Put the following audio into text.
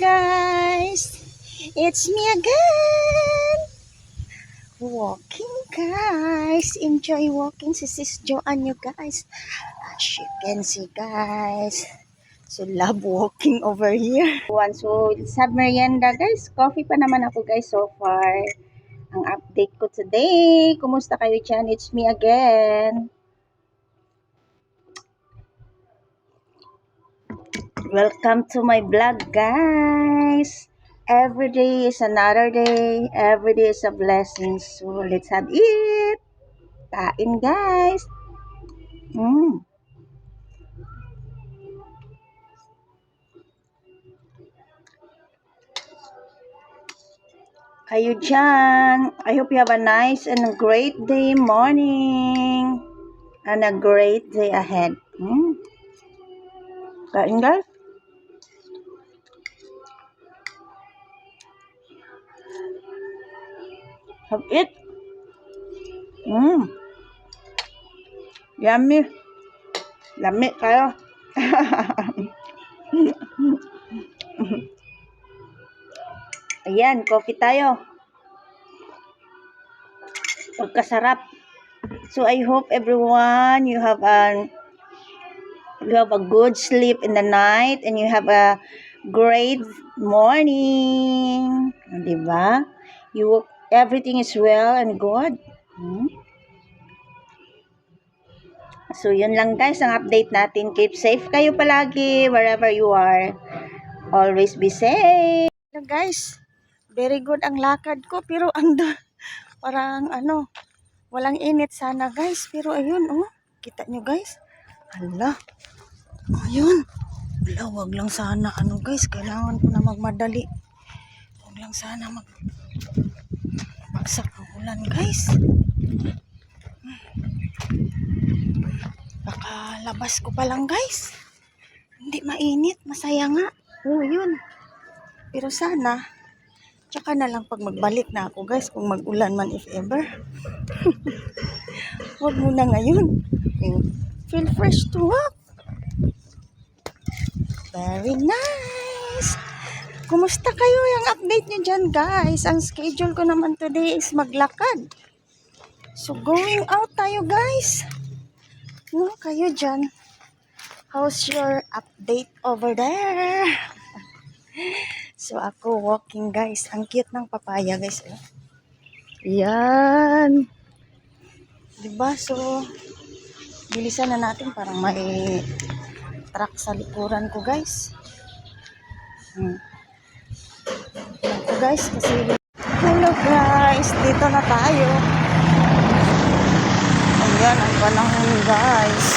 guys, it's me again. Walking guys, enjoy walking si Sis Joanne you guys. As you can see guys, so love walking over here. So let's have merienda guys. Coffee pa naman ako guys so far. Ang update ko today, kumusta kayo dyan? It's me again. Welcome to my vlog guys. Every day is another day. Every day is a blessing. So let's have it. Kain guys. Kayo dyan. I hope you have a nice and a great day morning. And a great day ahead. Kain guys. Have it. Yummy. Lami kayo. Ayan, coffee tayo. Pagkasarap. So I hope everyone you have a good sleep in the night and you have a great morning. Diba? Everything is well and good. So yun lang guys ang update natin. Keep safe kayo palagi wherever you are. Always be safe. Guys, very good ang lakad ko pero parang walang init sana guys. Pero ayun kita nyo guys. Hala. Ayun. Wala, wag lang sana guys. Kailangan ko na magmadali. Wag lang sana bagsak ang ulan guys. Labas ko pa lang guys. Hindi mainit. Masaya nga. Yun. Pero sana, tsaka na lang pag magbalik na ako guys. Kung mag-ulan man if ever. Huwag muna ngayon. Feel fresh to walk. Very nice. Kumusta kayo yung update nyo dyan guys? Ang schedule ko naman today is maglakad. So going out tayo guys. Kayo dyan. How's your update over there? So ako walking guys. Ang cute ng papaya guys. Yan. Diba? So bilisan na natin. Parang may truck sa likuran ko guys. Ako guys kasi hello guys. Dito na tayo. Ayan ang panahon guys.